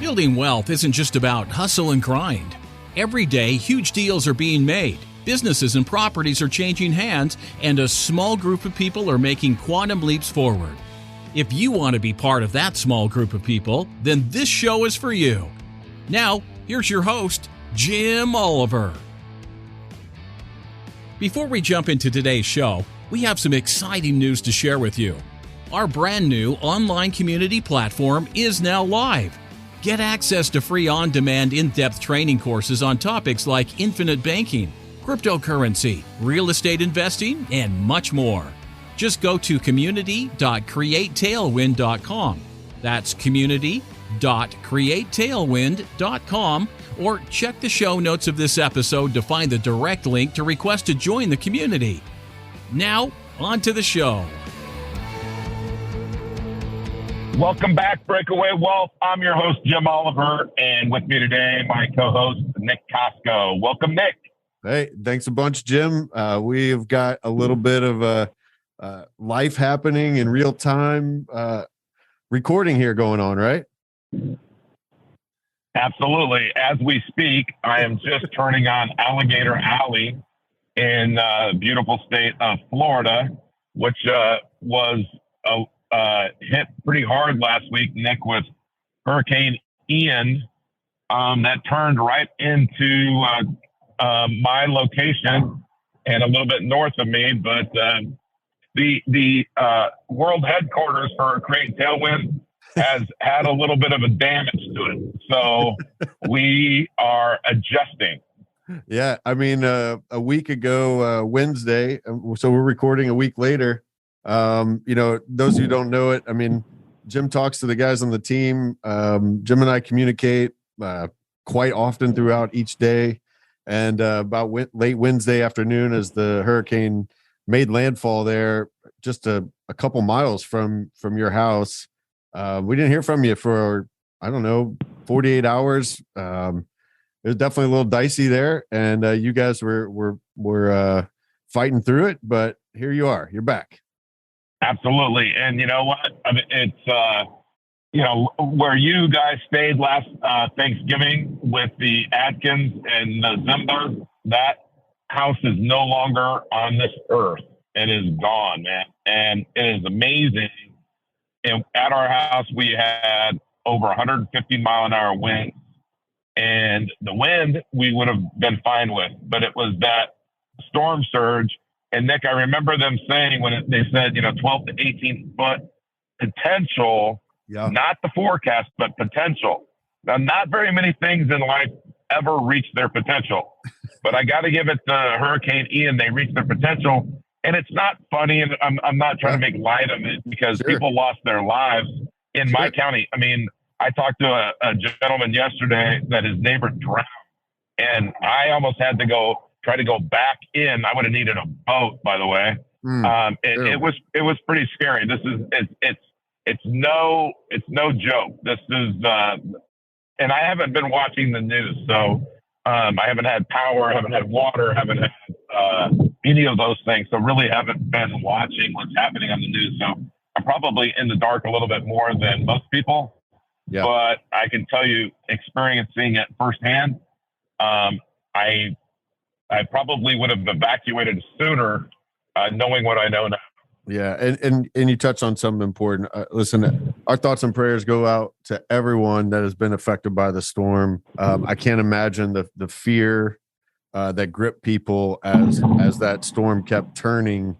Building wealth isn't just about hustle and grind. Every day, huge deals are being made. Businesses and properties are changing hands, and a small group of people are making quantum leaps forward. If you want to be part of that small group of people, then this show is for you. Now, here's your host, Jim Oliver. Before we jump into today's show, we have some exciting news to share with you. Our brand new online community platform is now live. Get access to free on-demand in-depth training courses on topics like infinite banking, cryptocurrency, real estate investing, and much more. Just go to community.createtailwind.com. That's community.createtailwind.com, or check the show notes of this episode to find the direct link to request to join the community. Now, on to the show. Welcome back, Breakaway Wealth. I'm your host, Jim Oliver, and with me today, my co-host, Nick Kosko. Welcome, Nick. Hey, thanks a bunch, Jim. We've got a little bit of life happening in real time recording here going on, right? Absolutely. As we speak, I am just turning on Alligator Alley in the beautiful state of Florida, which was hit pretty hard last week, Nick, with Hurricane Ian that turned right into my location and a little bit north of me. But the world headquarters for Create Tailwind has had a little bit of a damage to it. So we are adjusting. Yeah. I mean, a week ago, Wednesday, so we're recording a week later. Those of you who don't know it, I mean, Jim talks to the guys on the team. Jim and I communicate quite often throughout each day. And about late Wednesday afternoon, as the hurricane made landfall there, just a couple miles from your house, we didn't hear from you for, 48 hours. It was definitely a little dicey there, and you guys were fighting through it. But here you are. You're back. Absolutely. And you know what? I mean, it's, where you guys stayed last Thanksgiving with the Atkins and the Zimba, that house is no longer on this earth. It is gone, man. And it is amazing. And at our house, we had over 150 mile an hour winds. And the wind we would have been fine with, but it was that storm surge. And Nick, I remember them saying when they said, 12 to 18 foot potential, not the forecast, but potential. Now, not very many things in life ever reach their potential, but I got to give it to Hurricane Ian. They reached their potential, and it's not funny. And I'm not trying to make light of it because people lost their lives in my county. I mean, I talked to a gentleman yesterday that his neighbor drowned, and I almost had to try to go back in. I would have needed a boat, by the way. It was pretty scary. This is it's no joke. This is and I haven't been watching the news, so I haven't had power, haven't had water, haven't had any of those things. So really haven't been watching what's happening on the news. So I'm probably in the dark a little bit more than most people. Yeah. But I can tell you, experiencing it firsthand, I probably would have evacuated sooner, knowing what I know now. Yeah, and you touched on something important. Listen, our thoughts and prayers go out to everyone that has been affected by the storm. I can't imagine the fear that gripped people as that storm kept turning.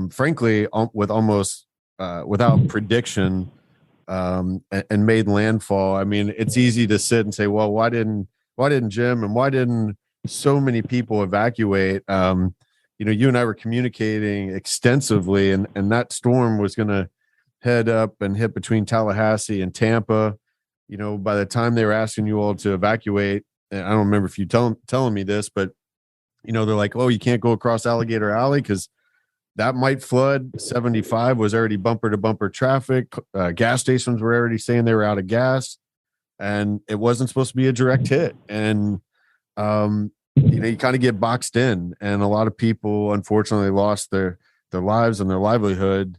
Frankly, with almost without prediction, and made landfall. I mean, it's easy to sit and say, well, why didn't Jim and why didn't so many people evacuate? You and I were communicating extensively, and that storm was going to head up and hit between Tallahassee and Tampa. By the time they were asking you all to evacuate, and I don't remember if you telling me this, but they're like, oh, you can't go across Alligator Alley because that might flood. 75 was already bumper to bumper traffic. Gas stations were already saying they were out of gas, and it wasn't supposed to be a direct hit. And you kind of get boxed in, and a lot of people unfortunately lost their lives and their livelihood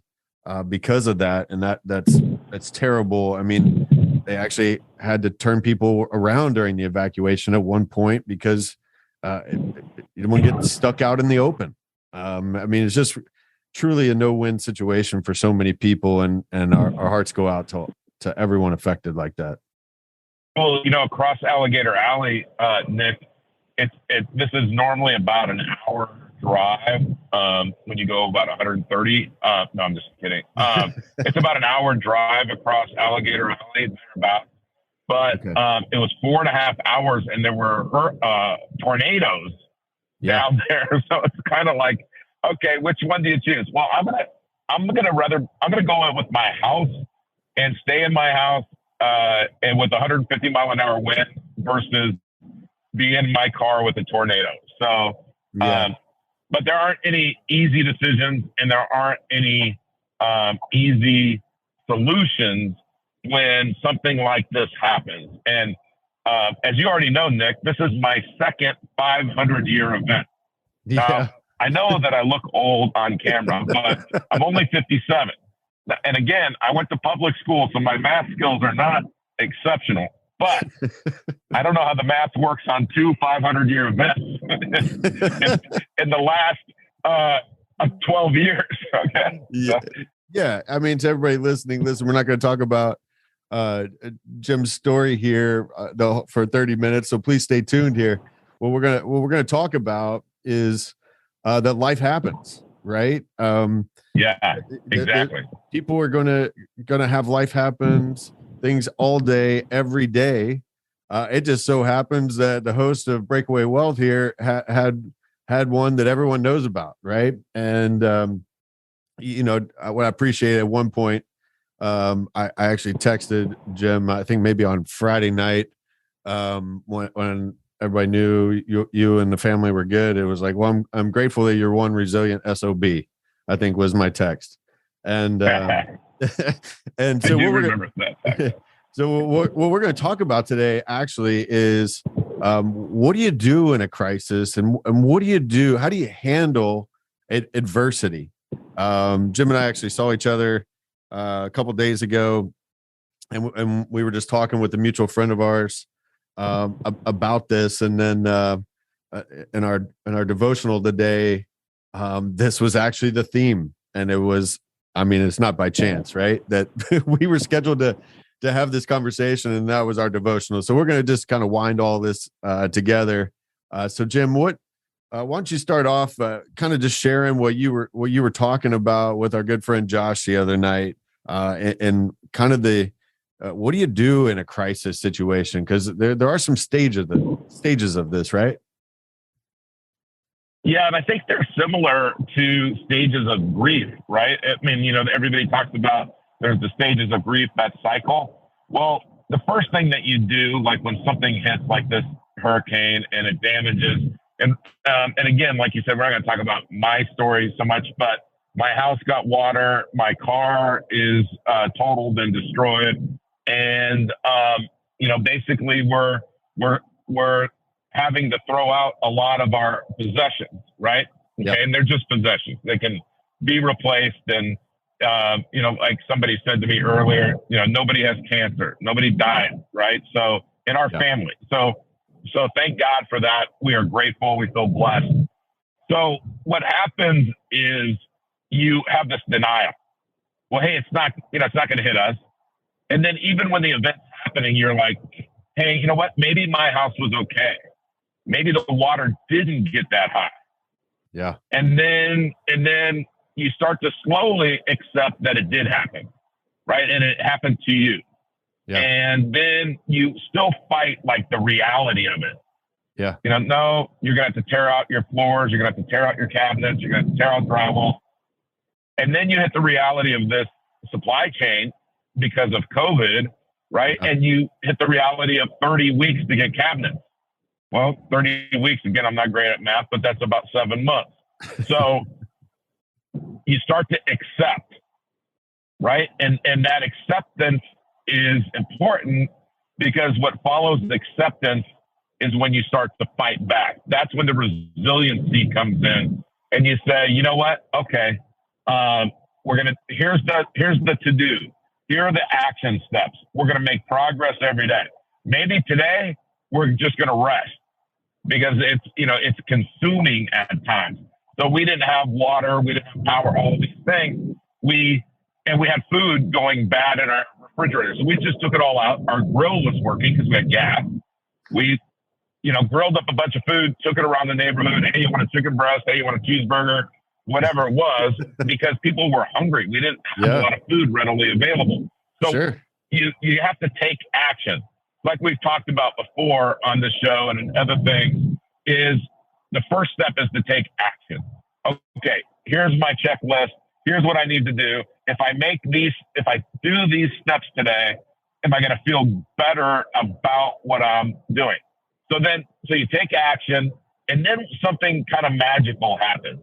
because of that. And that's terrible. I mean, they actually had to turn people around during the evacuation at one point because you don't want to get stuck out in the open. I mean, it's just truly a no-win situation for so many people, and our hearts go out to everyone affected like that. Well, across Alligator Alley, Nick, this is normally about an hour drive when you go about 130. No, I'm just kidding. It's about an hour drive across Alligator Alley, thereabout. But okay. It was 4.5 hours, and there were tornadoes down there. So it's kind of like, okay, which one do you choose? Well, I'm gonna go in with my house and stay in my house and with 150 mile an hour wind versus be in my car with a tornado. So, but there aren't any easy decisions, and there aren't any easy solutions when something like this happens. And as you already know, Nick, this is my second 500-year event. Yeah. Now, I know that I look old on camera, but I'm only 57. And again, I went to public school, so my math skills are not exceptional. But I don't know how the math works on two 500-year events in the last 12 years. Okay. Yeah. I mean, to everybody listening, listen, we're not going to talk about Jim's story here for 30 minutes. So please stay tuned here. What we're going to talk about is that life happens, right? Yeah, exactly. People are going to have life happens, things all day, every day. It just so happens that the host of Breakaway Wealth here had one that everyone knows about, right? And what I appreciate at one point, I actually texted Jim, I think maybe on Friday night, when everybody knew you and the family were good. It was like, well, I'm grateful that you're one resilient SOB, I think was my text. And and so what we're going to talk about today actually is what do you do in a crisis, and what do you do? How do you handle adversity? Jim and I actually saw each other a couple of days ago, and we were just talking with a mutual friend of ours about this. And then in our devotional today, this was actually the theme, and it was, I mean, it's not by chance, right, that we were scheduled to have this conversation, and that was our devotional. So we're going to just kind of wind all this together. So Jim, why don't you start off kind of just sharing what you were talking about with our good friend Josh the other night, and kind of what do you do in a crisis situation? Because there are some stages of this, right? Yeah, and I think they're similar to stages of grief, right? I mean, everybody talks about there's the stages of grief, that cycle. Well, the first thing that you do, like when something hits like this hurricane and it damages, and again, like you said, we're not going to talk about my story so much, but my house got water, my car is totaled and destroyed, and basically we're having to throw out a lot of our possessions, right? Okay, yep. And they're just possessions. They can be replaced. And, like somebody said to me earlier, nobody has cancer. Nobody died, right? So in our family. So thank God for that. We are grateful. We feel blessed. So what happens is you have this denial. Well, hey, it's not going to hit us. And then even when the event's happening, you're like, hey, you know what? Maybe my house was okay. Maybe the water didn't get that high. Yeah. And then you start to slowly accept that it did happen, right? And it happened to you. Yeah. And then you still fight like the reality of it. Yeah. No, you're going to have to tear out your floors. You're going to have to tear out your cabinets. You're going to have to tear out drywall. And then you hit the reality of this supply chain because of COVID, right? Yeah. And you hit the reality of 30 weeks to get cabinets. Well, 30 weeks, again, I'm not great at math, but that's about 7 months. So you start to accept, right? And that acceptance is important, because what follows acceptance is when you start to fight back. That's when the resiliency comes in, and you say, you know what? Okay, here's the to-do. here are the action steps. We're going to make progress every day. Maybe today we're just going to rest because it's consuming at times. So we didn't have water, we didn't have power, all of these things. We had food going bad in our refrigerator. So we just took it all out. Our grill was working because we had gas. We, grilled up a bunch of food, took it around the neighborhood. Hey, you want a chicken breast? Hey, you want a cheeseburger? Whatever it was, because people were hungry. We didn't have a lot of food readily available. So you have to take action. Like we've talked about before on the show and other things, is the first step is to take action. Okay, here's my checklist. Here's what I need to do. If I do these steps today, am I going to feel better about what I'm doing? So you take action, and then something kind of magical happens.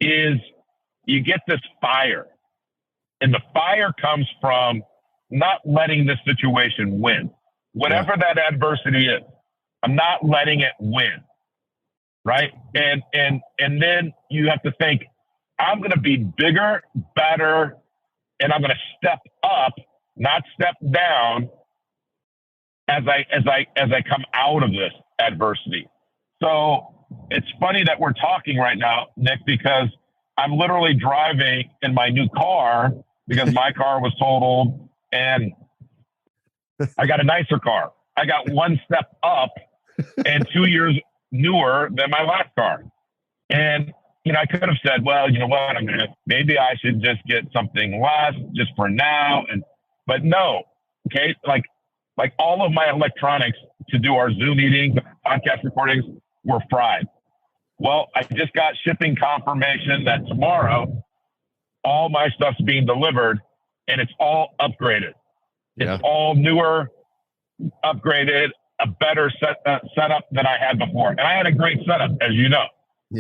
Is you get this fire, and the fire comes from not letting the situation win. Whatever that adversity is, I'm not letting it win, right? And then you have to think, I'm going to be bigger, better, and I'm going to step up, not step down as I come out of this adversity. So it's funny that we're talking right now, Nick, because I'm literally driving in my new car because my car was totaled, and I got a nicer car. I got one step up and 2 years newer than my last car. And, I could have said, well, you know what, maybe I should just get something less just for now. But no, okay. Like all of my electronics to do our Zoom meetings, podcast recordings were fried. Well, I just got shipping confirmation that tomorrow all my stuff's being delivered, and it's all upgraded. It's all newer, upgraded, a better setup than I had before. And I had a great setup, as you know.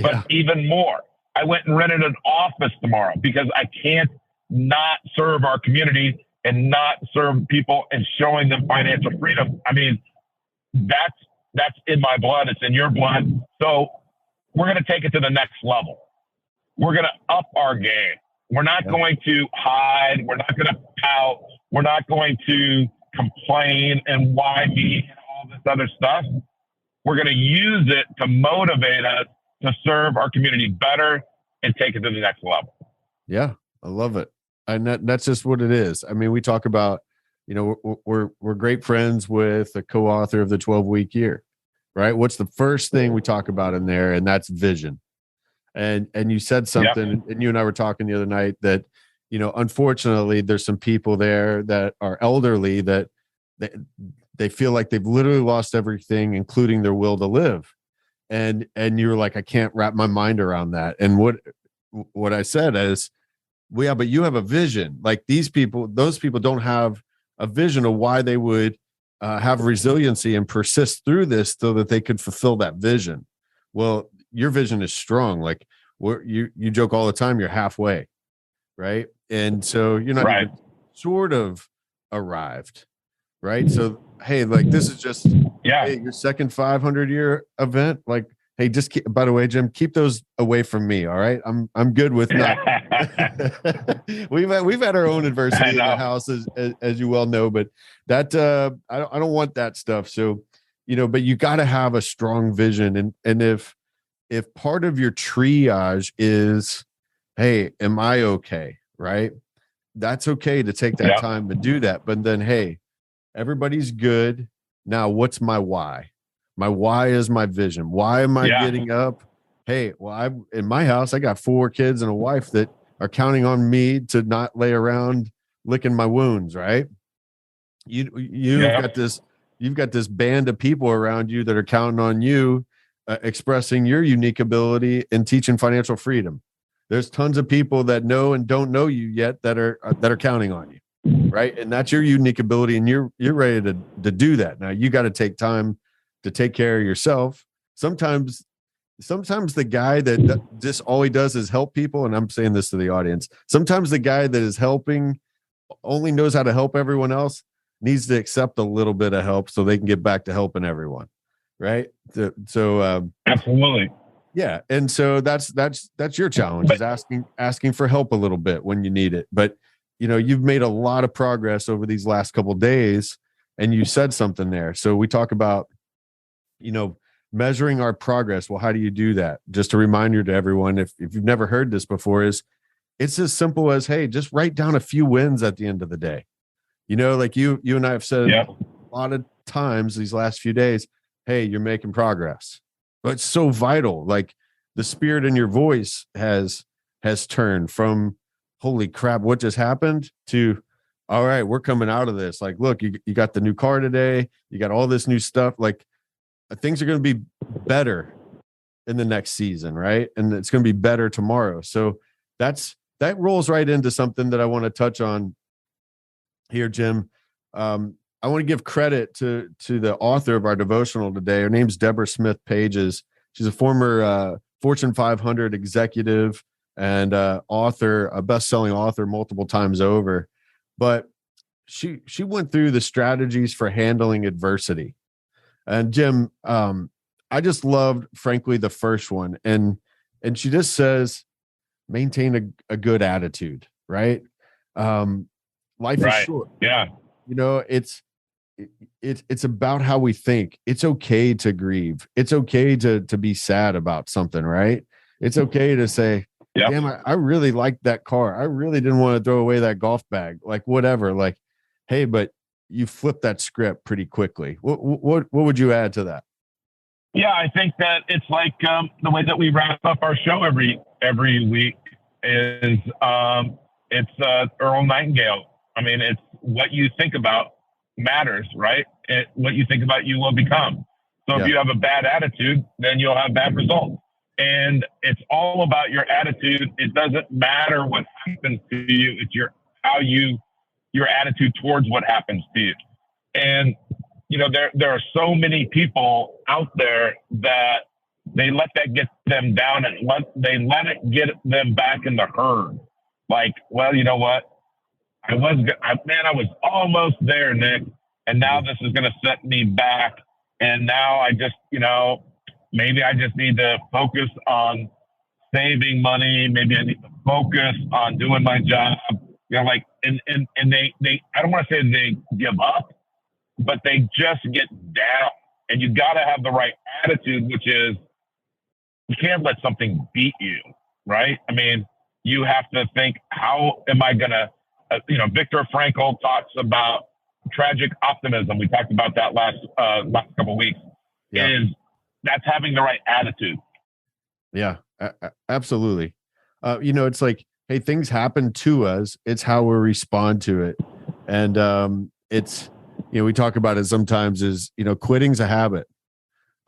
But even more, I went and rented an office tomorrow because I can't not serve our community and not serve people and showing them financial freedom. I mean, that's in my blood. It's in your blood. So we're going to take it to the next level. We're going to up our game. We're not going to hide. We're not going to pout. We're not going to complain and why me and all this other stuff. We're going to use it to motivate us to serve our community better and take it to the next level. Yeah, I love it. And that's just what it is. I mean, we talk about, we're great friends with a co-author of the 12-week year, right? What's the first thing we talk about in there? And that's vision. And you said something, and you and I were talking the other night that, unfortunately, there's some people there that are elderly that they feel like they've literally lost everything, including their will to live. And you're like, I can't wrap my mind around that. And what I said is, well, yeah, but you have a vision. Like those people don't have a vision of why they would have resiliency and persist through this so that they could fulfill that vision. Well, your vision is strong. Like you joke all the time, you're halfway, right? And so you're not even sort of arrived, right? So, hey, like this is just your second 500-year event. Like, hey, by the way, Jim, keep those away from me. All right, I'm good with that. we've had our own adversity in the house, as you well know, but that I don't want that stuff. So, but you got to have a strong vision, and if part of your triage is, hey, am I okay? Right, that's okay to take that time to do that. But then, hey, everybody's good. Now, what's my why? My why is my vision. Why am I getting up? Hey, well, in my house, I got 4 kids and a wife that are counting on me to not lay around licking my wounds, right? You've got this band of people around you that are counting on you, expressing your unique ability and teaching financial freedom. There's tons of people that know and don't know you yet that are counting on you, right? And that's your unique ability, and you're ready to do that. Now you got to take time to take care of yourself. Sometimes the guy that just all he does is help people, and I'm saying this to the audience, sometimes the guy that is helping only knows how to help everyone else needs to accept a little bit of help so they can get back to helping everyone, right? So absolutely. Yeah. And so that's your challenge, is asking for help a little bit when you need it. But you've made a lot of progress over these last couple of days, and you said something there. So we talk about, measuring our progress. Well, how do you do that? Just a reminder to everyone, if you've never heard this before, is it's as simple as, hey, just write down a few wins at the end of the day. Like you and I have said a lot of times these last few days, hey, you're making progress. But it's so vital. Like the spirit in your voice has turned from, holy crap, what just happened, to, all right, we're coming out of this. Like, look, you got the new car today. You got all this new stuff. Like, things are going to be better in the next season, right? And it's going to be better tomorrow. So that rolls right into something that I want to touch on here, Jim. I want to give credit to the author of our devotional today. Her name's Deborah Smith Pages. She's a former Fortune 500 executive and author, a best-selling author multiple times over. But she went through the strategies for handling adversity. And Jim, I just loved, frankly, the first one. And she just says, maintain a good attitude, right? Life is short. Yeah. It's about how we think. It's okay to grieve. It's okay to be sad about something, right? It's okay to say, damn, I really liked that car. I really didn't want to throw away that golf bag, like whatever. Like, hey, but you flip that script pretty quickly. What would you add to that? Yeah, I think that it's like the way that we wrap up our show every week is it's Earl Nightingale. I mean, it's what you think about matters, right? What you think about, you will become. So if you have a bad attitude, then you'll have bad results. And it's all about your attitude. It doesn't matter what happens to you. It's your attitude towards what happens to you. And, there are so many people out there that they let that get them down and they let it get them back in the herd. Like, well, you know what? I was almost there, Nick. And now this is going to set me back. And now I just, maybe I just need to focus on saving money. Maybe I need to focus on doing my job. And they I don't want to say they give up, but they just get down. And you got to have the right attitude, which is you can't let something beat you, right? I mean, you have to think, how am I going to, Viktor Frankl talks about tragic optimism. We talked about that last couple of weeks. That's having the right attitude. Yeah, absolutely. It's like, hey, things happen to us. It's how we respond to it. And it's, we talk about it sometimes is, quitting's a habit.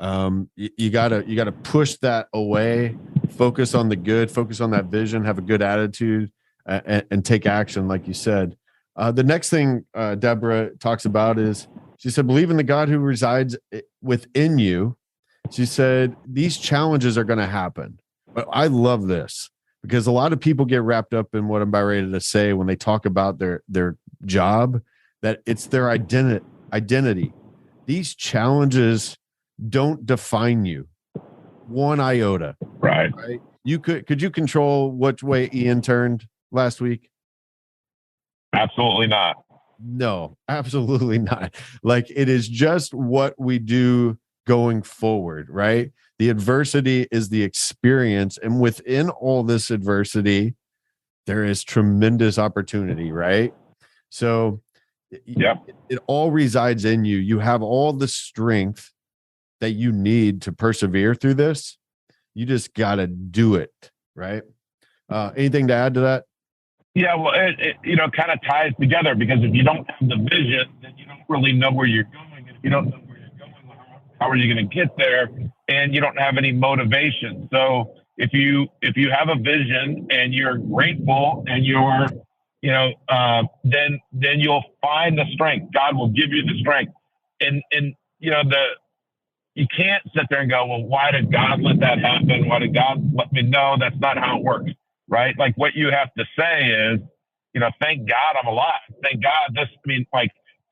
You gotta push that away, focus on the good, focus on that vision, have a good attitude, and take action, like you said. The next thing Deborah talks about is, she said, believe in the God who resides within you. She said, these challenges are going to happen. But I love this because a lot of people get wrapped up in what I'm about ready to say when they talk about their job, that it's their identity. These challenges don't define you one iota. Right. Could you control which way Ian turned last week? Absolutely not. No, absolutely not. Like, it is just what we do going forward, right? The adversity is the experience. And within all this adversity, there is tremendous opportunity, right? So it all resides in you. You have all the strength that you need to persevere through this. You just got to do it, right? Anything to add to that? Yeah, well, it kind of ties together, because if you don't have the vision, then you don't really know where you're going. And if you don't know where you're going, how are you going to get there? And you don't have any motivation. So if you have a vision and you're grateful and you're, then you'll find the strength. God will give you the strength. And you can't sit there and go, well, why did God let that happen? Why did God let me know? That's not how it works. Right? Like, what you have to say is, thank God I'm alive. Thank God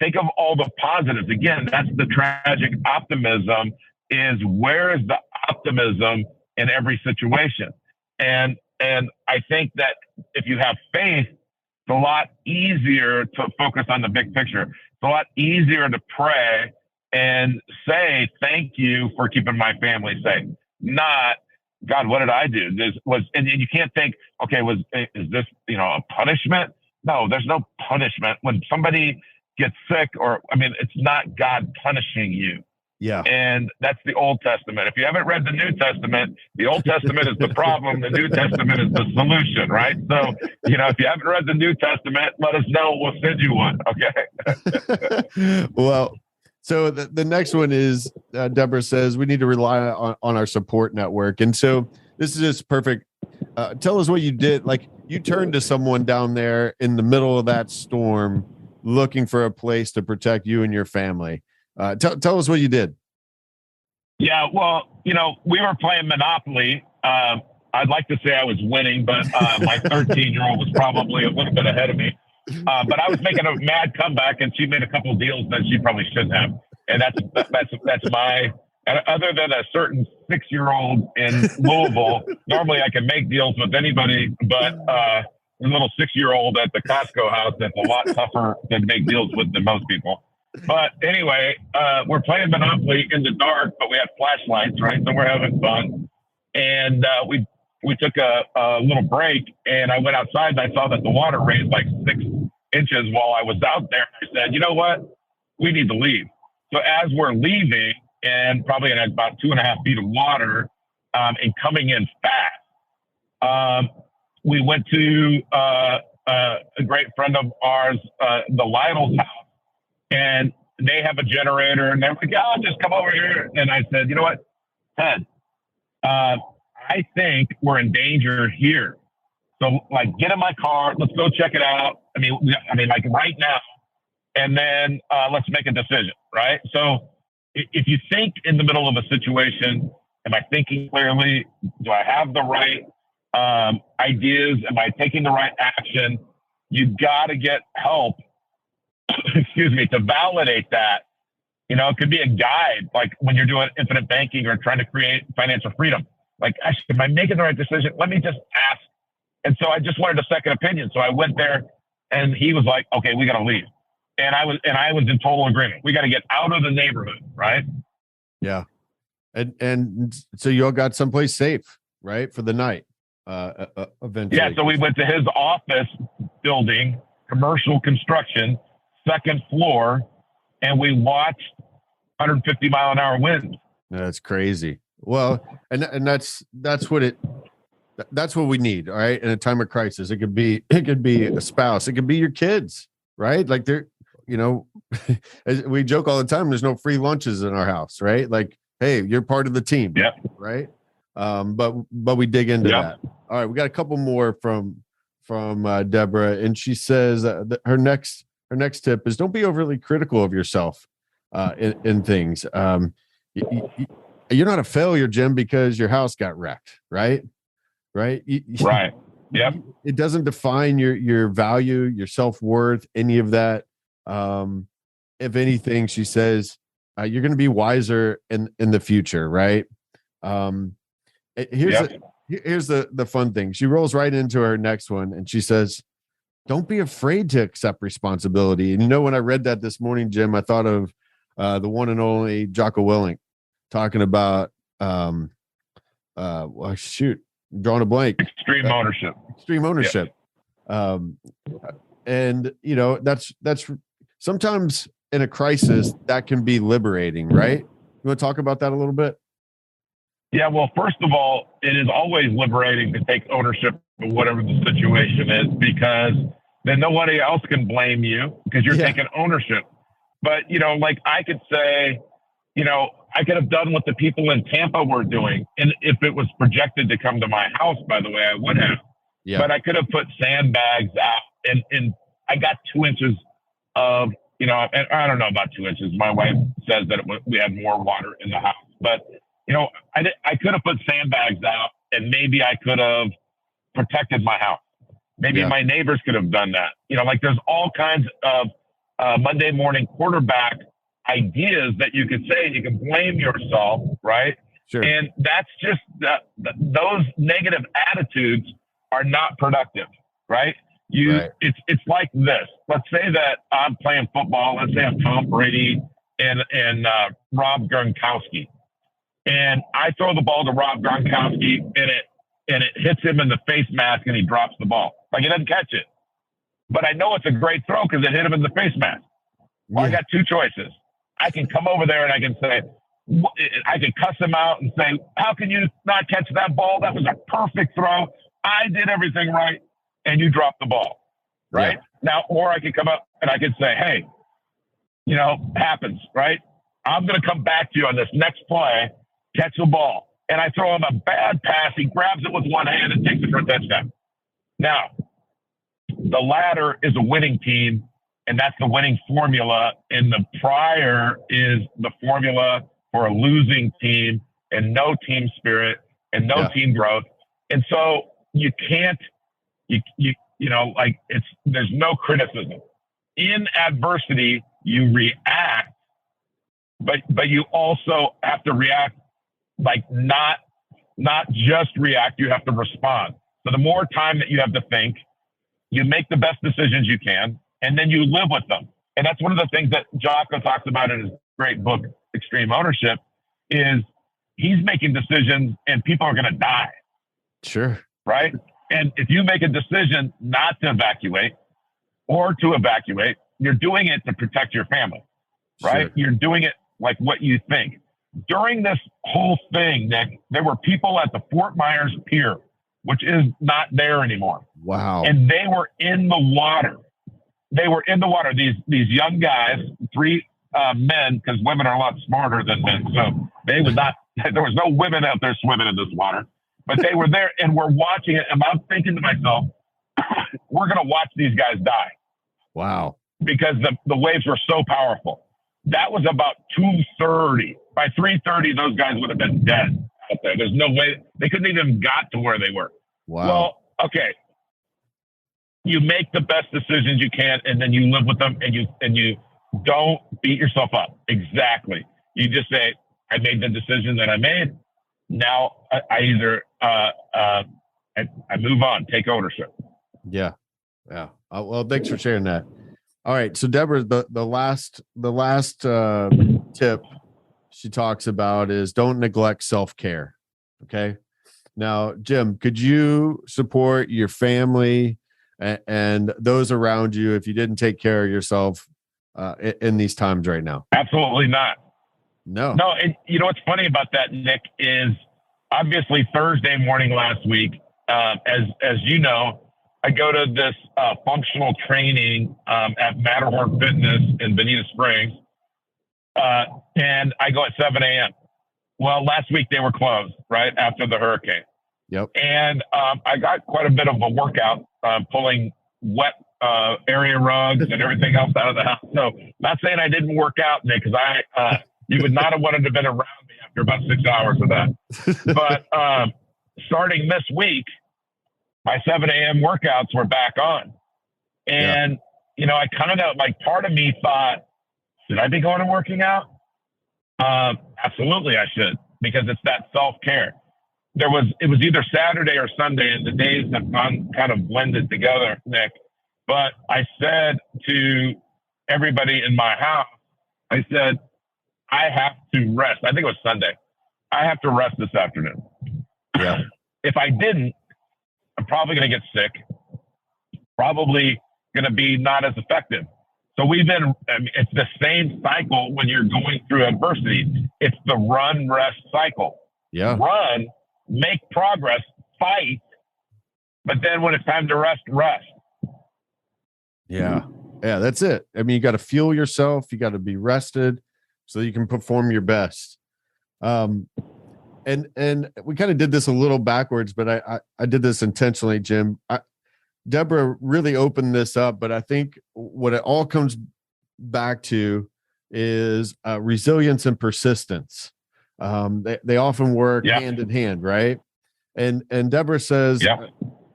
think of all the positives. Again, that's the tragic optimism, is where is the optimism in every situation? And I think that if you have faith, It's a lot easier to focus on the big picture. It's a lot easier to pray and say, thank you for keeping my family safe. Not, God, what did I do? And you can't think, okay, is this, a punishment? No, there's no punishment. When somebody gets sick it's not God punishing you. Yeah. And that's the Old Testament. If you haven't read the New Testament, the Old Testament is the problem. The New Testament is the solution, right? So, if you haven't read the New Testament, let us know. We'll send you one. Okay. Well, so the next one is Deborah says we need to rely on our support network. And so this is just perfect. Tell us what you did. Like, you turned to someone down there in the middle of that storm looking for a place to protect you and your family. Tell us what you did. Yeah, well, we were playing Monopoly. I'd like to say I was winning, but my 13-year-old was probably a little bit ahead of me. But I was making a mad comeback, and she made a couple of deals that she probably shouldn't have. And that's my. Other than a certain 6-year-old in Louisville, normally I can make deals with anybody, but a little 6-year-old at the Kosko house that's a lot tougher to make deals with than most people. But anyway, we're playing Monopoly in the dark, but we had flashlights, right? So we're having fun. And we took a little break, and I went outside, and I saw that the water raised like 6 inches while I was out there. I said, you know what? We need to leave. So as we're leaving, and probably in about 2.5 feet of water, and coming in fast, we went to a great friend of ours, the Lytle's house. And they have a generator, and they're like, "Oh, just come over here." And I said, "You know what, Ted? I think we're in danger here. So, get in my car. Let's go check it out. I mean, right now, and then let's make a decision, right?" So, if you think in the middle of a situation, am I thinking clearly? Do I have the right ideas? Am I taking the right action? You got to get help. Excuse me, to validate that. It could be a guide, like when you're doing infinite banking or trying to create financial freedom. Like, am I making the right decision? Let me just ask. And so I just wanted a second opinion. So I went there, and he was like, "Okay, we got to leave." And I was in total agreement. We got to get out of the neighborhood, right? Yeah. And so you all got someplace safe, right, for the night. Eventually. Yeah. So we went to his office building, commercial construction, 2nd floor, and we watched 150 mile an hour winds. That's crazy. Well, and that's what we need. All right. In a time of crisis, it could be a spouse. It could be your kids, right? Like we joke all the time, there's no free lunches in our house, right? Like, hey, you're part of the team. Yeah. Right. But we dig into that. All right. We got a couple more from Deborah, and she says that her next tip is don't be overly critical of yourself in things. You're not a failure, Jim, because your house got wrecked, right? Right. Right. Yep. It doesn't define your value, your self-worth, any of that. If anything, she says, you're going to be wiser in the future. Right. Here's the fun thing. She rolls right into her next one, and she says, don't be afraid to accept responsibility. And when I read that this morning, Jim, I thought of the one and only Jocko Willink talking about drawing a blank. Extreme ownership. Extreme ownership. Yeah. And that's sometimes in a crisis that can be liberating, right? You want to talk about that a little bit? Yeah, well, first of all, it is always liberating to take ownership of whatever the situation is, because then nobody else can blame you because you're taking ownership. But, I could say, I could have done what the people in Tampa were doing. And if it was projected to come to my house, by the way, I would have. Yeah. But I could have put sandbags out, and I got 2 inches of, and I don't know about 2 inches. My wife says that we had more water in the house, but I could have put sandbags out, and maybe I could have protected my house. Maybe my neighbors could have done that. There's all kinds of Monday morning quarterback ideas that you could say. You can blame yourself, right? Sure. And that's just those negative attitudes are not productive, right? It's like this. Let's say that I'm playing football. Let's say I'm Tom Brady and Rob Gronkowski, and I throw the ball to Rob Gronkowski, and it hits him in the face mask, and he drops the ball. Like, he doesn't catch it, but I know it's a great throw because it hit him in the face mask. Well, I got two choices. I can come over there and I can say, I can cuss him out and say, how can you not catch that ball? That was a perfect throw. I did everything right, and you dropped the ball, right? Now, or I could come up and I could say, hey, happens, right? I'm going to come back to you on this next play, catch the ball. And I throw him a bad pass. He grabs it with one hand and takes it for a touchdown. Now, the latter is a winning team, and that's the winning formula. And the prior is the formula for a losing team and no team spirit and no team growth. And so you can't, there's no criticism. In adversity, you react, but you also have to react, like not just react, you have to respond. So the more time that you have to think, you make the best decisions you can, and then you live with them. And that's one of the things that Jocko talks about in his great book, Extreme Ownership, is he's making decisions and people are going to die. Sure. Right? And if you make a decision not to evacuate or to evacuate, you're doing it to protect your family, right? Sure. You're doing it like what you think. During this whole thing, Nick, there were people at the Fort Myers Pier, which is not there anymore. Wow. And they were in the water. They were in the water. These young guys, three men, because women are a lot smarter than men. So there was no women out there swimming in this water, but they were there and we're watching it. And I'm thinking to myself, we're going to watch these guys die. Wow. Because the waves were so powerful. That was about 2:30. By 3:30, those guys would have been dead out there. There's no way they couldn't even got to where they were. Wow. Well, okay. You make the best decisions you can, and then you live with them, and you don't beat yourself up. Exactly. You just say, I made the decision that I made. Now I either I move on, take ownership. Yeah. Yeah. Well, thanks for sharing that. All right. So Deborah, the last tip she talks about is don't neglect self-care. Okay. Now, Jim, could you support your family and those around you if you didn't take care of yourself in these times right now? Absolutely not. No. And you know what's funny about that, Nick, is obviously Thursday morning last week, as you know, I go to this functional training at Matterhorn Fitness in Bonita Springs, and I go at 7 a.m. Well, last week they were closed, right, after the hurricane. Yep. And I got quite a bit of a workout pulling wet area rugs and everything else out of the house. So not saying I didn't work out, Nick, because you would not have wanted to have been around me after about 6 hours of that. But starting this week, my 7 a.m. workouts were back on. And, I kind of part of me thought, should I be going and working out? Absolutely I should, because it's that self-care. It was either Saturday or Sunday, and the days have gone kind of blended together, Nick. But I said to everybody in my house, I said, I have to rest. I think it was Sunday. I have to rest this afternoon. Yeah. If I didn't, I'm probably going to get sick, probably going to be not as effective. So it's the same cycle when you're going through adversity. It's the run, rest cycle. Yeah. Run, make progress, fight, but then when it's time to rest. Yeah. Yeah, that's it. I mean, you got to fuel yourself. You got to be rested so you can perform your best. And we kind of did this a little backwards, but I did this intentionally, Jim. Deborah really opened this up, but I think what it all comes back to is resilience and persistence. They often work hand in hand, right? And Deborah says,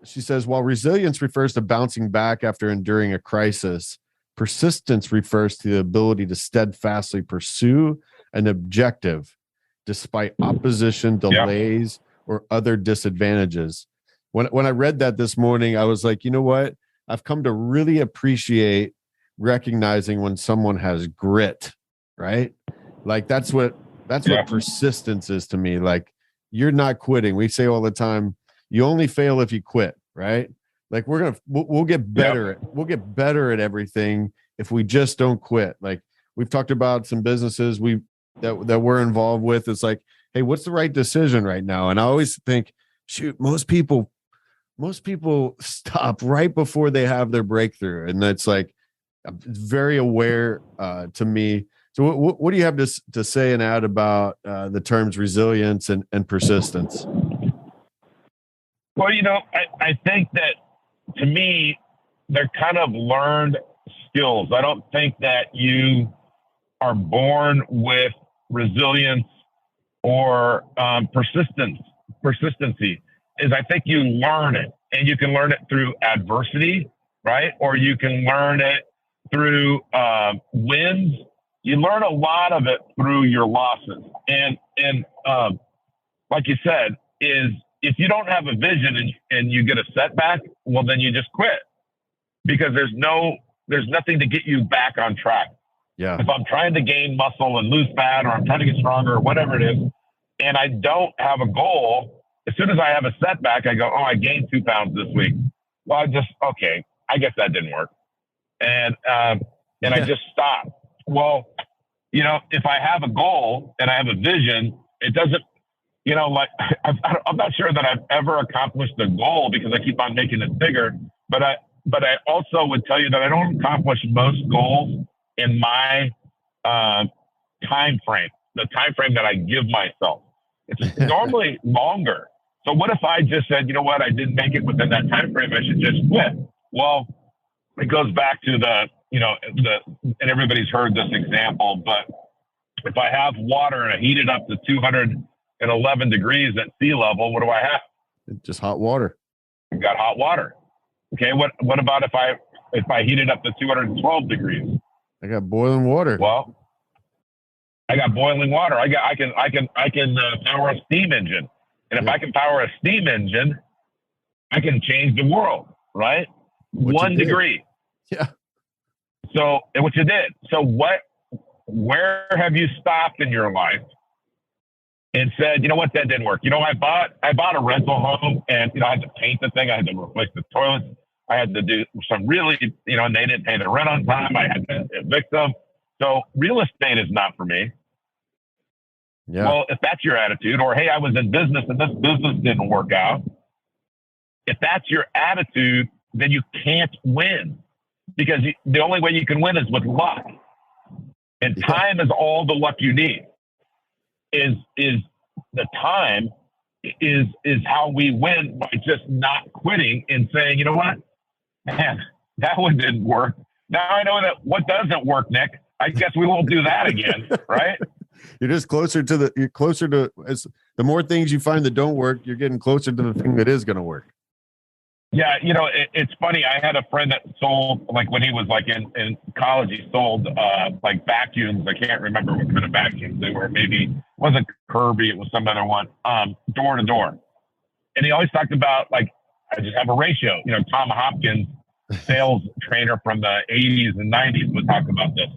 she says, while resilience refers to bouncing back after enduring a crisis, persistence refers to the ability to steadfastly pursue an objective despite opposition, delays, or other disadvantages. When I read that this morning, I was like, you know what? I've come to really appreciate recognizing when someone has grit, right? Like that's what persistence is to me. Like you're not quitting. We say all the time, you only fail if you quit, right? Like we'll get better we'll get better at everything if we just don't quit. Like we've talked about some businesses that we're involved with. It's like, hey, what's the right decision right now? And I always think, shoot, most people stop right before they have their breakthrough. And that's like very aware to me. So what do you have to say and add about the terms resilience and persistence? Well, I think that to me, they're kind of learned skills. I don't think that you are born with resilience or persistency. Is I think you learn it, and you can learn it through adversity, right? Or you can learn it through wins. You learn a lot of it through your losses. And like you said, is if you don't have a vision and you get a setback, well, then you just quit because there's nothing to get you back on track. Yeah. If I'm trying to gain muscle and lose fat, or I'm trying to get stronger or whatever it is, and I don't have a goal, as soon as I have a setback, I go, oh, I gained 2 pounds this week. Well, okay, I guess that didn't work. And I just stop. Well, if I have a goal and I have a vision, it doesn't, like I'm not sure that I've ever accomplished the goal because I keep on making it bigger. But I also would tell you that I don't accomplish most goals in my time frame, the time frame that I give myself. It's normally longer. So what if I just said, you know what, I didn't make it within that time frame, I should just quit? Well, it goes back to and everybody's heard this example, but if I have water and I heat it up to 211 degrees at sea level, what do I have? Just hot water. I've got hot water. Okay. What about if I heat it up to 212 degrees? I got boiling water. Well, I got boiling water. I can power a steam engine. And if I can power a steam engine, I can change the world, right? 1 degree. Yeah. So, and what you did. So where have you stopped in your life and said, you know what, that didn't work? I bought a rental home and, I had to paint the thing. I had to replace the toilets. I had to do some really, and they didn't pay the rent on time. I had to evict them. So real estate is not for me. Yeah. Well, if that's your attitude, or, hey, I was in business and this business didn't work out. If that's your attitude, then you can't win because the only way you can win is with luck. And time is all the luck you need. Is the time is how we win by just not quitting and saying, you know what, man, that one didn't work. Now I know that what doesn't work, Nick. I guess we won't do that again, right? You're just closer to the more things you find that don't work, you're getting closer to the thing that is going to work. Yeah. It's funny. I had a friend that sold, like when he was like in college, he sold like vacuums. I can't remember what kind of vacuums they were. Maybe it wasn't Kirby. It was some other one, door to door. And he always talked about like, I just have a ratio. Tom Hopkins, sales trainer from the 80s and 90s, would talk about this.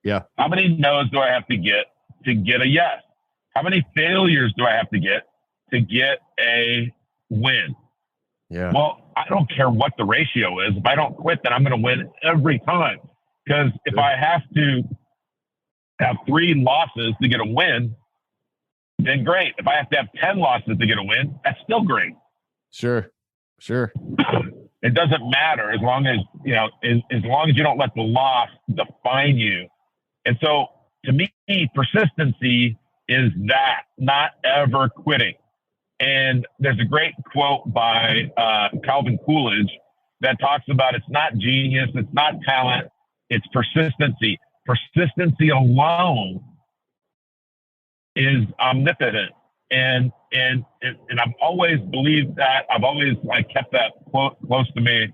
Yeah. How many no's do I have to get a yes? How many failures do I have to get a win? Yeah. Well, I don't care what the ratio is. If I don't quit, then I'm going to win every time. Because if I have to have 3 losses to get a win, then great. If I have to have 10 losses to get a win, that's still great. Sure. It doesn't matter as long as, as long as you don't let the loss define you. And so to me, persistency is that, not ever quitting. And there's a great quote by Calvin Coolidge that talks about it's not genius, it's not talent, it's persistency. Persistency alone is omnipotent. And I've always believed that. I've always kept that quote close to me.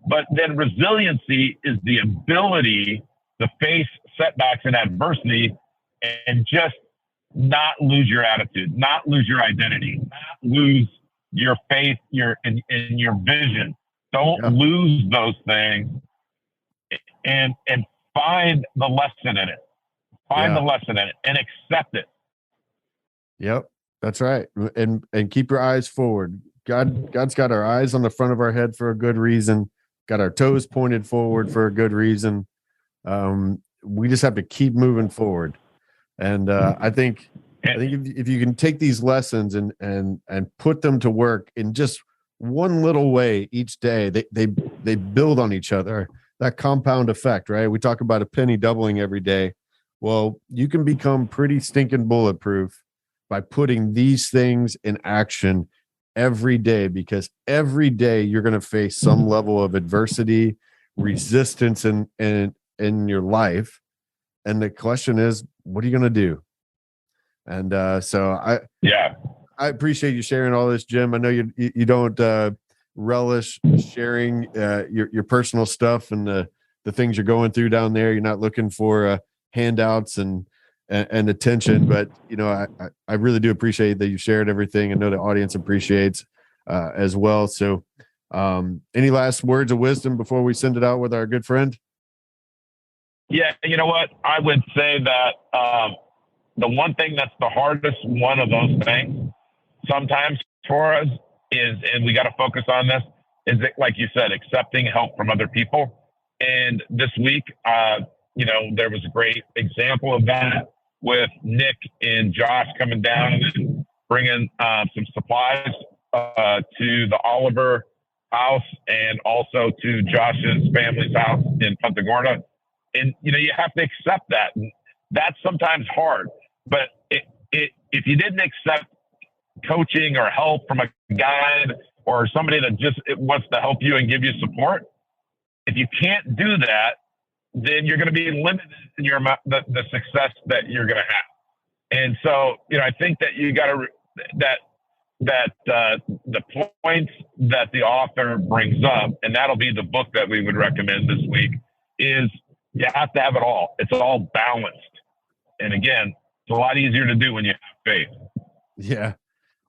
But then resiliency is the ability to face setbacks and adversity and just not lose your attitude, not lose your identity, not lose your faith, your vision. Don't lose those things, and find the lesson in it. Find the lesson in it and accept it. Yep, that's right. And keep your eyes forward. God's got our eyes on the front of our head for a good reason. Got our toes pointed forward for a good reason. We just have to keep moving forward. And I think if you can take these lessons and put them to work in just one little way each day, they build on each other. That compound effect, right? We talk about a penny doubling every day. Well, you can become pretty stinking bulletproof by putting these things in action every day, because every day you're going to face some level of adversity, resistance in your life. And the question is, what are you going to do? And so I appreciate you sharing all this, Jim. I know you don't relish sharing your personal stuff and the things you're going through down there. You're not looking for handouts and attention, but I really do appreciate that you shared everything. I know the audience appreciates as well. So any last words of wisdom before we send it out with our good friend? Yeah, you know what? I would say that the one thing that's the hardest one of those things sometimes for us is, and we got to focus on this, is it, like you said, accepting help from other people. And this week, there was a great example of that with Nick and Josh coming down and bringing some supplies to the Oliver house and also to Josh's family's house in Punta Gorda. And, you have to accept that. And that's sometimes hard. But if you didn't accept coaching or help from a guide or somebody that just wants to help you and give you support, if you can't do that, then you're going to be limited in the success that you're going to have. And so, I think that you got to the points that the author brings up, and that'll be the book that we would recommend this week, is you have to have it all. It's all balanced. And again, it's a lot easier to do when you have faith. Yeah.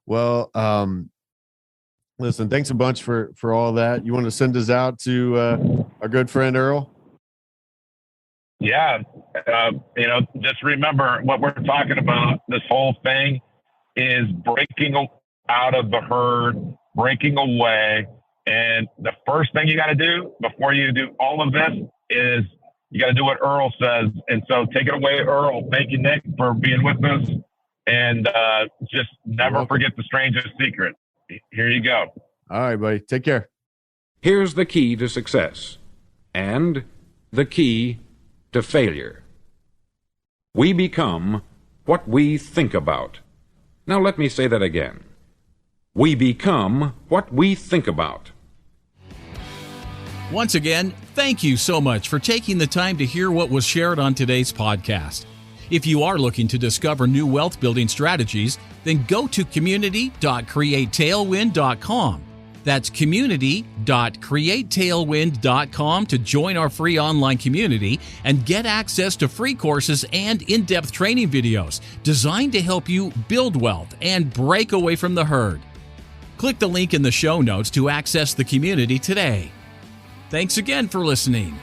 Well, listen, thanks a bunch for all that. You want to send us out to our good friend Earl? Yeah. Just remember what we're talking about. This whole thing is breaking out of the herd, breaking away. And the first thing you got to do before you do all of this is you got to do what Earl says. And so take it away, Earl. Thank you, Nick, for being with us. And just never forget the strangest secret. Here you go. All right, buddy. Take care. Here's the key to success and the key to failure. We become what we think about. Now let me say that again. We become what we think about. Once again, thank you so much for taking the time to hear what was shared on today's podcast. If you are looking to discover new wealth building strategies, then go to community.createtailwind.com. That's community.createtailwind.com to join our free online community and get access to free courses and in-depth training videos designed to help you build wealth and break away from the herd. Click the link in the show notes to access the community today. Thanks again for listening.